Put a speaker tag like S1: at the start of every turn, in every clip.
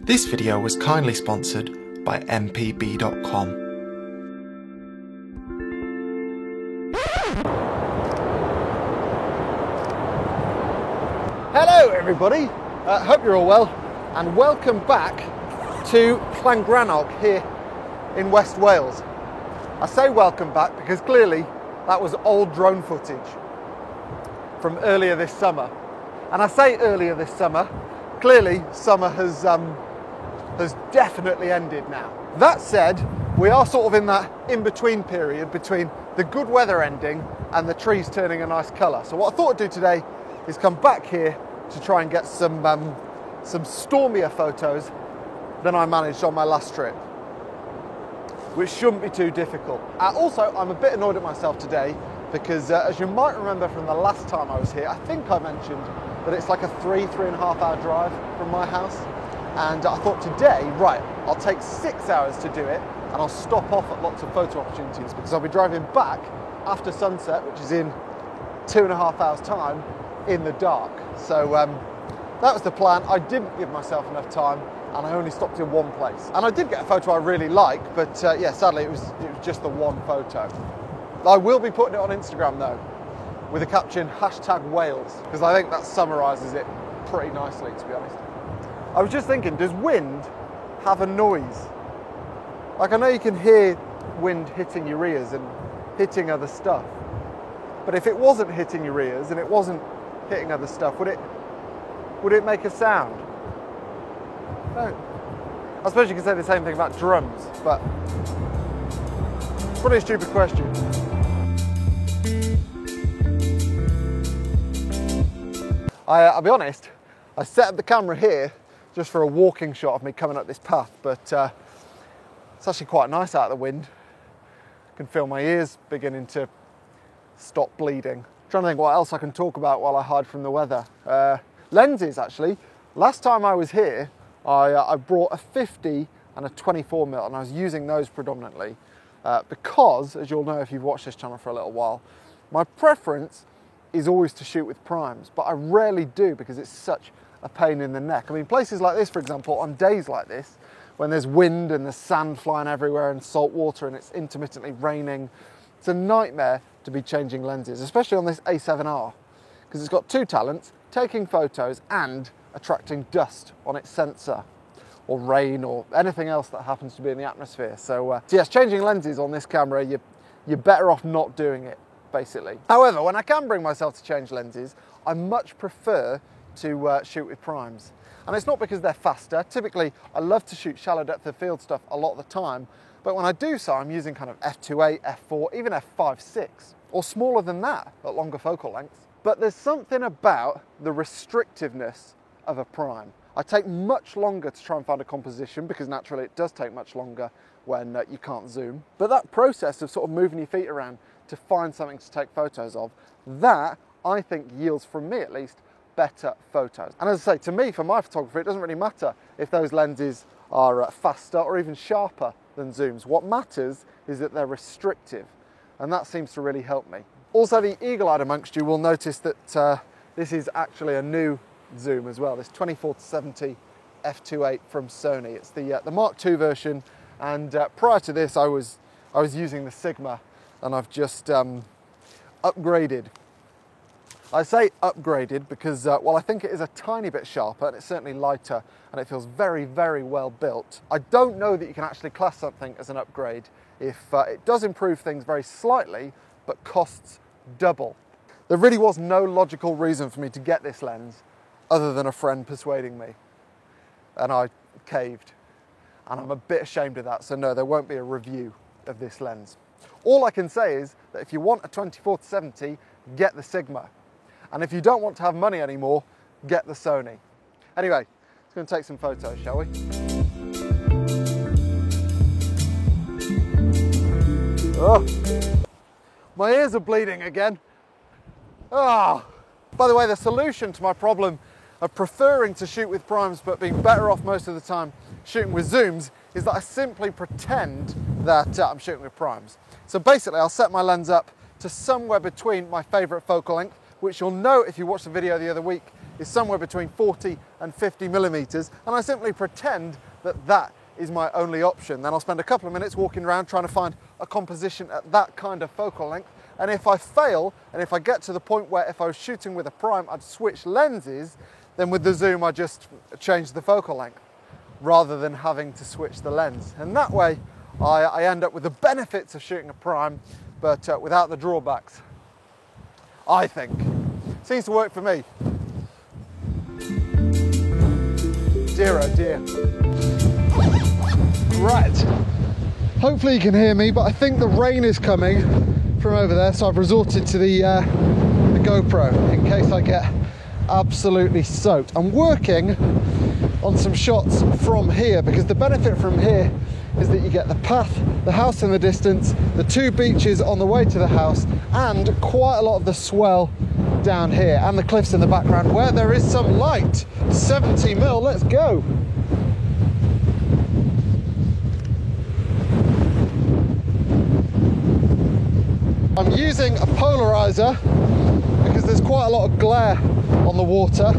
S1: This video was kindly sponsored by mpb.com.
S2: Hello everybody, hope you're all well and welcome back to Llangrannog here in West Wales. I say welcome back because clearly that was old drone footage from earlier this summer. And I say earlier this summer, clearly summer has definitely ended now. That said, we are sort of in that in-between period between the good weather ending and the trees turning a nice colour. So what I thought I'd do today is come back here to try and get some stormier photos than I managed on my last trip, which shouldn't be too difficult. Also, I'm a bit annoyed at myself today because as you might remember from the last time I was here, I think I mentioned that it's like a 3.5 hour drive from my house. And I thought today, right, I'll take 6 hours to do it and I'll stop off at lots of photo opportunities because I'll be driving back after sunset, which is in 2.5 hours time, in the dark. So that was the plan. I didn't give myself enough time and I only stopped in one place. And I did get a photo I really like, but yeah, sadly it was just the one photo. I will be putting it on Instagram though, with the caption #Wales, because I think that summarises it pretty nicely, to be honest. I was just thinking, does wind have a noise? Like, I know you can hear wind hitting your ears and hitting other stuff, but if it wasn't hitting your ears and it wasn't hitting other stuff, would it make a sound? No. I suppose you could say the same thing about drums, but pretty stupid question. I'll be honest, I set up the camera here just for a walking shot of me coming up this path, but it's actually quite nice out of the wind. I can feel my ears beginning to stop bleeding. I'm trying to think what else I can talk about while I hide from the weather. Lenses, actually. Last time I was here, I brought a 50 and a 24mm, and I was using those predominantly because, as you'll know if you've watched this channel for a little while, my preference is always to shoot with primes, but I rarely do because it's such a pain in the neck. I mean, places like this, for example, on days like this, when there's wind and there's sand flying everywhere and salt water and it's intermittently raining, it's a nightmare to be changing lenses, especially on this A7R, because it's got two talents: taking photos and attracting dust on its sensor, or rain, or anything else that happens to be in the atmosphere. So yes, changing lenses on this camera, you're better off not doing it, basically. However, when I can bring myself to change lenses, I much prefer to shoot with primes. And it's not because they're faster. Typically, I love to shoot shallow depth of field stuff a lot of the time, but when I do so, I'm using kind of f2.8, f4, even f5.6, or smaller than that at longer focal lengths. But there's something about the restrictiveness of a prime. I take much longer to try and find a composition because naturally it does take much longer when you can't zoom. But that process of sort of moving your feet around to find something to take photos of, that I think yields, from me at least, better photos. And as I say, to me, for my photography, it doesn't really matter if those lenses are faster or even sharper than zooms. What matters is that they're restrictive, and that seems to really help me. Also, the eagle-eyed amongst you will notice that this is actually a new zoom as well, this 24-70 f2.8 from Sony. It's the Mark II version, and prior to this I was using the Sigma, and I've just upgraded. I say upgraded because while I think it is a tiny bit sharper, and it's certainly lighter, and it feels very, very well built, I don't know that you can actually class something as an upgrade if it does improve things very slightly, but costs double. There really was no logical reason for me to get this lens other than a friend persuading me, and I caved, and I'm a bit ashamed of that, so no, there won't be a review of this lens. All I can say is that if you want a 24-70, get the Sigma. And if you don't want to have money anymore, get the Sony. Anyway, let's go and take some photos, shall we? Oh, my ears are bleeding again. Ah. By the way, the solution to my problem of preferring to shoot with primes but being better off most of the time shooting with zooms is that I simply pretend that I'm shooting with primes. So basically, I'll set my lens up to somewhere between my favourite focal length, which you'll know if you watched the video the other week is somewhere between 40 and 50 millimeters, and I simply pretend that that is my only option. Then I'll spend a couple of minutes walking around trying to find a composition at that kind of focal length, and if I fail, and if I get to the point where if I was shooting with a prime I'd switch lenses, then with the zoom I just change the focal length rather than having to switch the lens. And that way I end up with the benefits of shooting a prime, but without the drawbacks, I think. Seems to work for me. Dear oh dear. Right, hopefully you can hear me, but I think the rain is coming from over there, so I've resorted to the GoPro in case I get absolutely soaked. I'm working on some shots from here because the benefit from here is that you get the path, the house in the distance, the two beaches on the way to the house, and quite a lot of the swell down here, and the cliffs in the background where there is some light. 70 mil, let's go. I'm using a polarizer because there's quite a lot of glare on the water,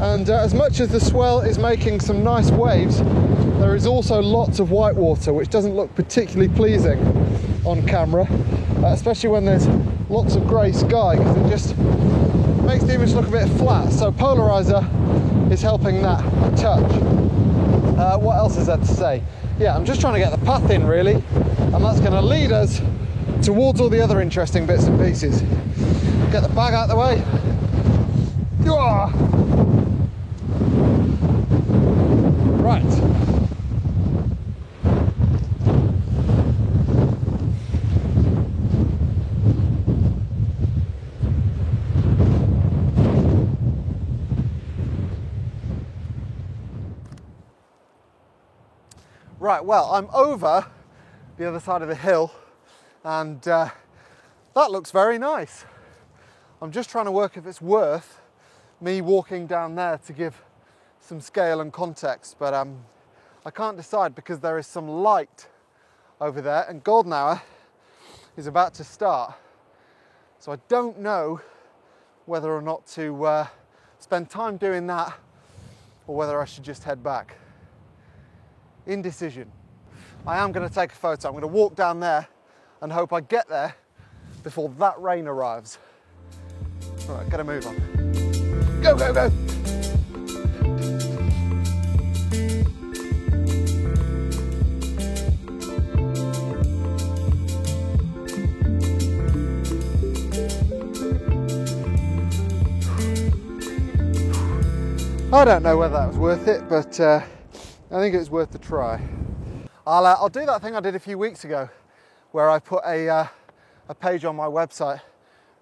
S2: and as much as the swell is making some nice waves, there is also lots of white water, which doesn't look particularly pleasing on camera, especially when there's lots of grey sky, because it just makes the image look a bit flat. So polarizer is helping that a touch. What else is there to say? Yeah, I'm just trying to get the path in really, and that's going to lead us towards all the other interesting bits and pieces. Get the bag out of the way. Right. Right, well, I'm over the other side of the hill, and that looks very nice. I'm just trying to work if it's worth me walking down there to give some scale and context, but I can't decide because there is some light over there and golden hour is about to start. So I don't know whether or not to spend time doing that or whether I should just head back. Indecision. I am going to take a photo. I'm going to walk down there and hope I get there before that rain arrives. All right, get a move on. Go, go, go! I don't know whether that was worth it, but I think it was worth the try. I'll do that thing I did a few weeks ago, where I put a page on my website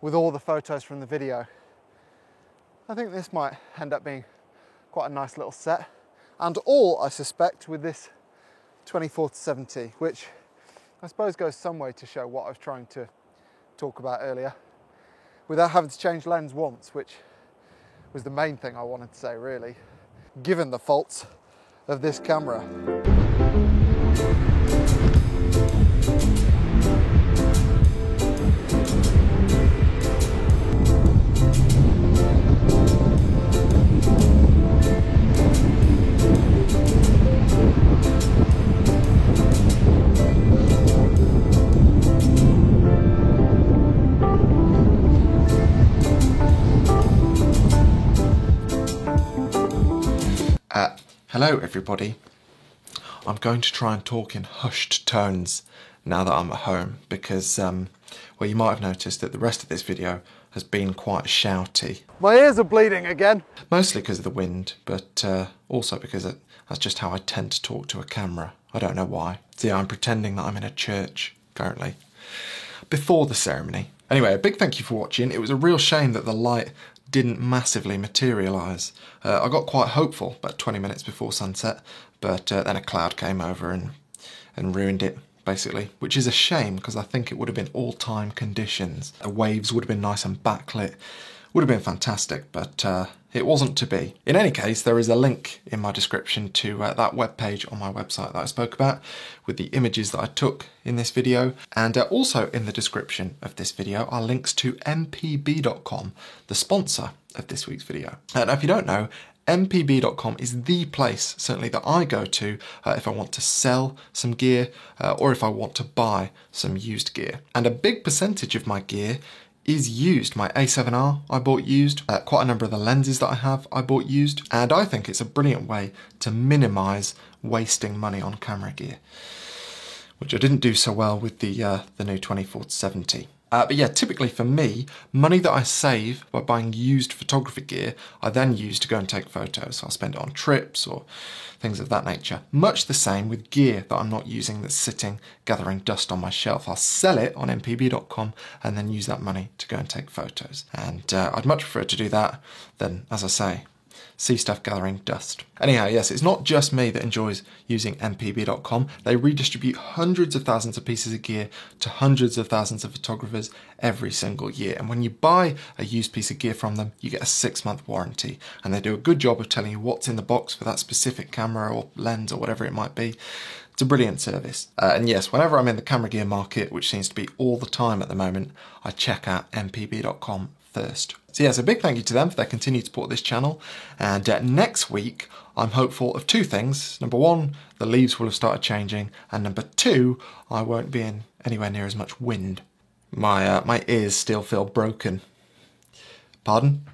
S2: with all the photos from the video. I think this might end up being quite a nice little set, and all, I suspect, with this 24-70, which I suppose goes some way to show what I was trying to talk about earlier, without having to change lens once, which was the main thing I wanted to say, really, given the faults of this camera.
S1: Hello everybody. I'm going to try and talk in hushed tones now that I'm at home because, well, you might have noticed that the rest of this video has been quite shouty.
S2: My ears are bleeding again.
S1: Mostly because of the wind, but also because that's just how I tend to talk to a camera. I don't know why. See, I'm pretending that I'm in a church currently. Before the ceremony. Anyway, a big thank you for watching. It was a real shame that the light didn't massively materialise. I got quite hopeful about 20 minutes before sunset, but then a cloud came over and ruined it, basically, which is a shame because I think it would have been all-time conditions. The waves would have been nice and backlit. Would have been fantastic, but it wasn't to be. In any case, there is a link in my description to that webpage on my website that I spoke about with the images that I took in this video. And also in the description of this video are links to mpb.com, the sponsor of this week's video. And if you don't know, mpb.com is the place, certainly, that I go to if I want to sell some gear or if I want to buy some used gear. And a big percentage of my gear is used. My A7R I bought used, quite a number of the lenses that I have I bought used, and I think it's a brilliant way to minimise wasting money on camera gear, which I didn't do so well with the new 24-70. But yeah, typically for me, money that I save by buying used photography gear, I then use to go and take photos. So I'll spend it on trips or things of that nature. Much the same with gear that I'm not using that's sitting gathering dust on my shelf. I'll sell it on mpb.com and then use that money to go and take photos. And I'd much prefer to do that than, as I say, see stuff gathering dust. Anyhow, yes, it's not just me that enjoys using mpb.com. They redistribute hundreds of thousands of pieces of gear to hundreds of thousands of photographers every single year. And when you buy a used piece of gear from them, you get a 6-month warranty. And they do a good job of telling you what's in the box for that specific camera or lens or whatever it might be. It's a brilliant service. And yes, whenever I'm in the camera gear market, which seems to be all the time at the moment, I check out mpb.com first. So yes, a big thank you to them for their continued support of this channel. And next week, I'm hopeful of 2 things. Number 1, the leaves will have started changing. And number 2, I won't be in anywhere near as much wind. My ears still feel broken. Pardon?